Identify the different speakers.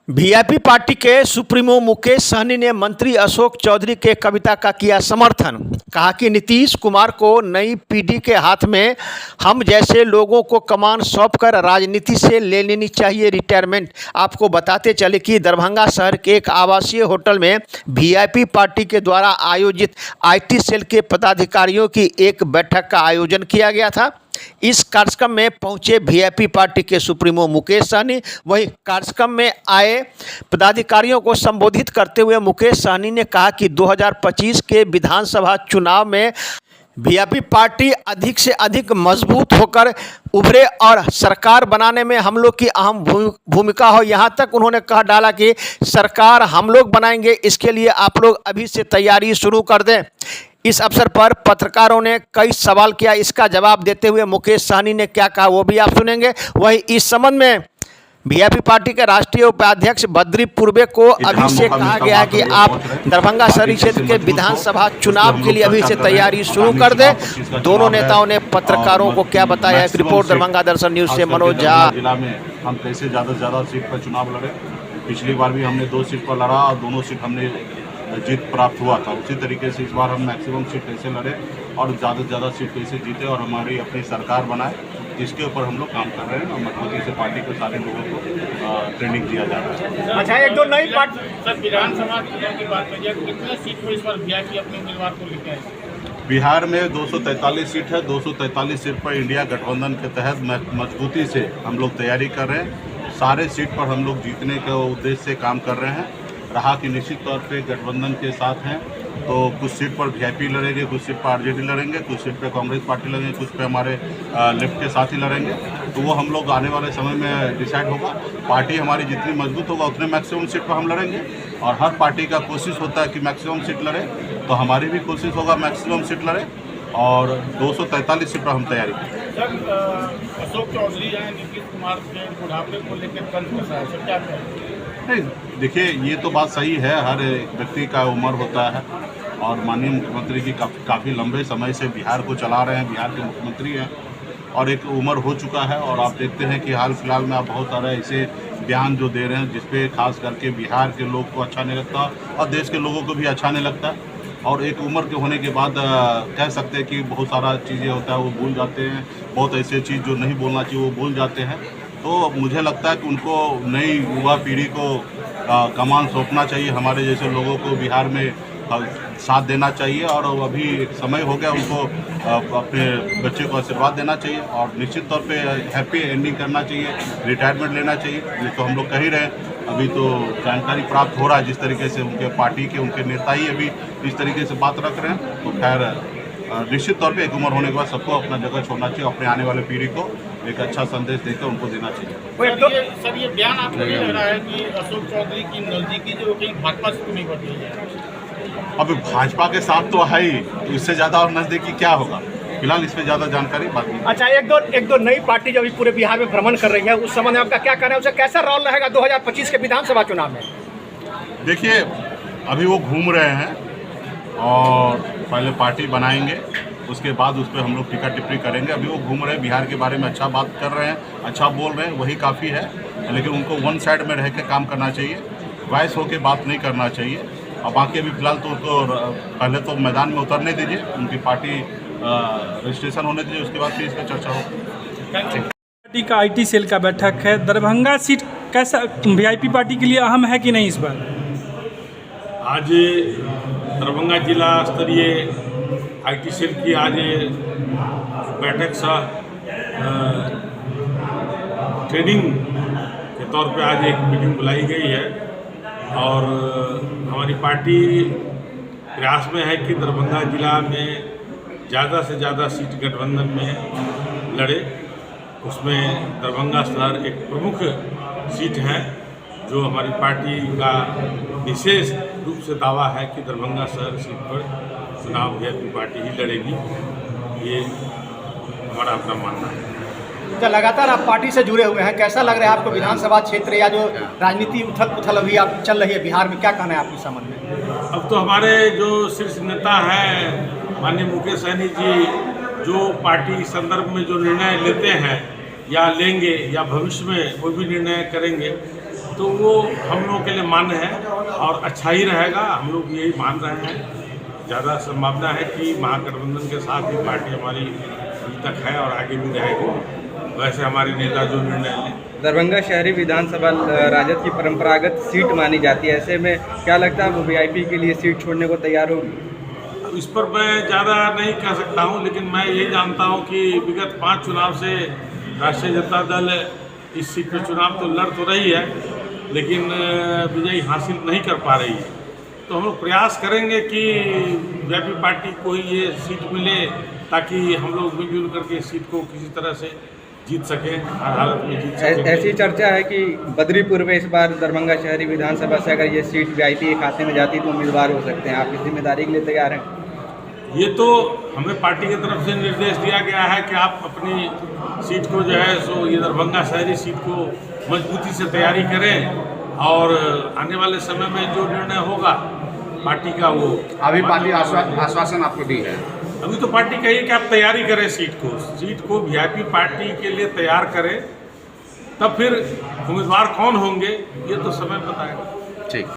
Speaker 1: VIP party के supremo Mukesh Sahni ने मंत्री अशोक चौधरी के कविता का किया समर्थन। कहा कि नीतीश कुमार को नई पीढ़ी के हाथ में हम जैसे लोगों को कमान सौंपकर राजनीति से ले लेनी चाहिए रिटायरमेंट। आपको बताते चले कि दरभंगा शहर के एक आवासीय होटल में वीआईपी पार्टी के द्वारा आयोजित आईटी सेल के पदाधिकारियों की एक बैठक का आयोजन किया गया था। इस कार्यक्रम में पहुंचे वीआईपी पार्टी के सुप्रीमो मुकेश सहनी। वहीं कार्यक्रम में आए पदाधिकारियों को संबोधित करते हुए मुकेश सहनी ने कहा कि 2025 के विधानसभा चुनाव में वीआईपी पार्टी अधिक से अधिक मजबूत होकर उभरे और सरकार बनाने में हम लोग की अहम भूमिका हो। यहां तक उन्होंने कहा डाला कि सरकार हम लोग बनाएंगे, इसके लिए आप लोग अभी से तैयारी शुरू कर दें। इस अवसर पर पत्रकारों ने कई सवाल किया। इसका जवाब देते हुए मुकेश सहनी ने क्या कहा वो भी आप सुनेंगे। वहीं इस संबंध में वीआईपी पार्टी के राष्ट्रीय उपाध्यक्ष बद्री पूर्वे को अभी से कहा गया है कि आप दरभंगा शहरी क्षेत्र के विधानसभा चुनाव के लिए अभी से तैयारी शुरू कर दें। दोनों नेताओं ने पत्रकारों को क्या बताया। एक रिपोर्ट दरभंगा दर्शन न्यूज से मनोज झा।
Speaker 2: जिला में हम कैसे ज़्यादा से ज़्यादा सीट पर चुनाव लड़े। पिछली बार भी हमने 2 सीट पर लड़ा और दोनों सीट हमने जीत प्राप्त हुआ था। उसी तरीके से इस बार हम मैक्सिमम सीट कैसे लड़े और ज़्यादा से ज़्यादा सीट कैसे जीते और हमारी अपनी सरकार बनाए, इसके ऊपर हम लोग काम कर रहे हैं और मजबूती से पार्टी के सारे लोगों को ट्रेनिंग दिया जा रहा है।
Speaker 3: अच्छा, एक दो नई पार्टी सर विधानसभा चुनाव की बात करिए, कितने सीट पर इस बार वीआईपी अपने उम्मीदवार को लेकर आए?
Speaker 2: बिहार में 243 सीट है। 243 सीट पर इंडिया गठबंधन के तहत मजबूती से हम लोग तैयारी कर रहे हैं। सारे सीट पर हम लोग जीतने के उद्देश्य से काम कर रहे हैं। रहा कि निश्चित तौर पे गठबंधन के साथ हैं तो कुछ सीट पर वीआईपी लड़ेंगे, कुछ सीट पर आरजेडी लड़ेंगे, कुछ सीट पे कांग्रेस पार्टी लड़ेंगे, कुछ पे हमारे लेफ्ट के साथ ही लड़ेंगे। तो वो हम लोग आने वाले समय में डिसाइड होगा। पार्टी हमारी जितनी मजबूत होगा उतने मैक्सिमम सीट पर हम लड़ेंगे और हर पार्टी का कोशिश होता है कि मैक्सिमम सीट लड़े, तो हमारी भी कोशिश होगा मैक्सिमम सीट लड़े और 243 सीट पर हम तैयारी करें।
Speaker 3: सर अशोक चौधरी हैं, नीतीश कुमार के बुढ़ापे को लेकर तंज कसा है, सर क्या कहें?
Speaker 2: नहीं, देखिए ये तो बात सही है, हर व्यक्ति का उम्र होता है और माननीय मुख्यमंत्री जी काफ़ी लंबे समय से बिहार को चला रहे हैं, बिहार के मुख्यमंत्री हैं और एक उम्र हो चुका है। और आप देखते हैं कि हाल फिलहाल में आप बहुत सारे ऐसे बयान जो दे रहे हैं जिसपे खास करके बिहार के लोग को अच्छा नहीं लगता और देश के लोगों को भी अच्छा नहीं लगता। और एक उम्र के होने के बाद कह सकते हैं कि बहुत सारा चीज़ें होता है वो भूल जाते हैं, बहुत ऐसे चीज़ जो नहीं बोलना चाहिए वो भूल जाते हैं। तो मुझे लगता है कि उनको नई युवा पीढ़ी को कमान सौंपना चाहिए, हमारे जैसे लोगों को बिहार में साथ देना चाहिए और अभी समय हो गया उनको अपने बच्चे को आशीर्वाद देना चाहिए और निश्चित तौर पे हैप्पी एंडिंग करना चाहिए, रिटायरमेंट लेना चाहिए। ये तो हम लोग कह ही रहे हैं, अभी तो जानकारी प्राप्त हो रहा है जिस तरीके से उनके पार्टी के उनके नेता ही अभी इस तरीके से बात रख रहे हैं। तो खैर निश्चित तौर पे एक उम्र होने के बाद सबको अपना जगह छोड़ना चाहिए, अपने आने वाले पीढ़ी को एक अच्छा संदेश देकर उनको देना चाहिए।
Speaker 3: सर ये बयान आपको नहीं लग रहा है कि अशोक चौधरी की नज़दीकी जो कहीं भाजपा से तो नहीं बढ़ रही है?
Speaker 2: अब भाजपा के साथ तो है ही, तो इससे ज़्यादा और नज़दीकी क्या होगा? फिलहाल इस पर ज़्यादा जानकारी बाकी।
Speaker 3: अच्छा, एक दो नई पार्टी जो अभी पूरे बिहार में भ्रमण कर रही है, उस संबंध में आपका क्या कहना है? उसका कैसा रोल रहेगा 2025 के विधानसभा चुनाव में?
Speaker 2: देखिए अभी वो घूम रहे हैं और पहले पार्टी बनाएंगे, उसके बाद उस पर हम लोग टिक्का टिप्पणी करेंगे। अभी वो घूम रहे हैं, बिहार के बारे में अच्छा बात कर रहे हैं, अच्छा बोल रहे हैं, वही काफ़ी है। लेकिन उनको वन साइड में रह के काम करना चाहिए, वॉइस होकर बात नहीं करना चाहिए। और बाकी अभी फिलहाल तो उनको पहले तो मैदान में उतरने दीजिए, उनकी पार्टी रजिस्ट्रेशन होने दीजिए, उसके बाद फिर इस पर चर्चा होगी।
Speaker 4: पार्टी का आईटी सेल का बैठक है। दरभंगा सीट कैसा वीआईपी पार्टी के लिए अहम है कि नहीं इस बार?
Speaker 5: आज दरभंगा जिला स्तरीय आईटी सेल की आज बैठक सा ट्रेनिंग के तौर पे आज एक मीटिंग बुलाई गई है और हमारी पार्टी प्रयास में है कि दरभंगा जिला में ज़्यादा से ज़्यादा सीट गठबंधन में लड़े। उसमें दरभंगा शहर एक प्रमुख सीट है जो हमारी पार्टी का विशेष रूप से दावा है कि दरभंगा शहर सीट पर चुनाव वीआईपी पार्टी ही लड़ेगी, ये हमारा अपना मानना है।
Speaker 3: तो लगातार आप पार्टी से जुड़े हुए हैं, कैसा लग रहा है आपको विधानसभा क्षेत्र या जो राजनीति उथल पुथल अभी आप चल रही है बिहार में, क्या कहना है आपके संबंध में?
Speaker 5: अब तो हमारे जो शीर्ष नेता हैं माननीय मुकेश सहनी जी, जो पार्टी संदर्भ में जो निर्णय लेते हैं या लेंगे या भविष्य में कोई भी निर्णय करेंगे, तो वो हम लोगों के लिए मान्य है और अच्छा ही रहेगा। हम लोग यही मान रहे हैं। ज़्यादा संभावना है कि महागठबंधन के साथ ही पार्टी हमारी अभी तक है और आगे भी रहेगी। वैसे हमारे नेता जो निर्णय लें।
Speaker 6: दरभंगा शहरी विधानसभा राजद की परंपरागत सीट मानी जाती है, ऐसे में क्या लगता है वो वीआईपी के लिए सीट छोड़ने को तैयार होगी?
Speaker 5: इस पर मैं ज़्यादा नहीं कह सकता हूं, लेकिन मैं ये जानता हूं कि विगत 5 चुनाव से राष्ट्रीय जनता दल इस सीट पर चुनाव तो लड़ तो रही है, लेकिन विजय हासिल नहीं कर पा रही है। तो हम लोग प्रयास करेंगे कि वीआईपी पार्टी को ही ये सीट मिले, ताकि हम लोग मिलजुल करके इस सीट को किसी तरह से जीत सकें, हर हालत में जीत सकें।
Speaker 6: ऐसी चर्चा है कि बद्रीपुर में इस बार दरभंगा शहरी विधानसभा से अगर ये सीट वीआईपी के खाते में जाती तो उम्मीदवार हो सकते हैं। आप इस जिम्मेदारी के लिए तैयार हैं?
Speaker 5: ये तो हमें पार्टी की तरफ से निर्देश दिया गया है कि आप अपनी सीट को जो है सो ये दरभंगा शहरी सीट को मजबूती से तैयारी करें और आने वाले समय में जो निर्णय होगा पार्टी का वो।
Speaker 7: अभी पार्टी आश्वासन आपको दी है?
Speaker 5: अभी तो पार्टी कही है कि आप तैयारी करें, सीट को वीआईपी पार्टी के लिए तैयार करें, तब फिर उम्मीदवार कौन होंगे ये तो समय बताएगा।
Speaker 7: ठीक।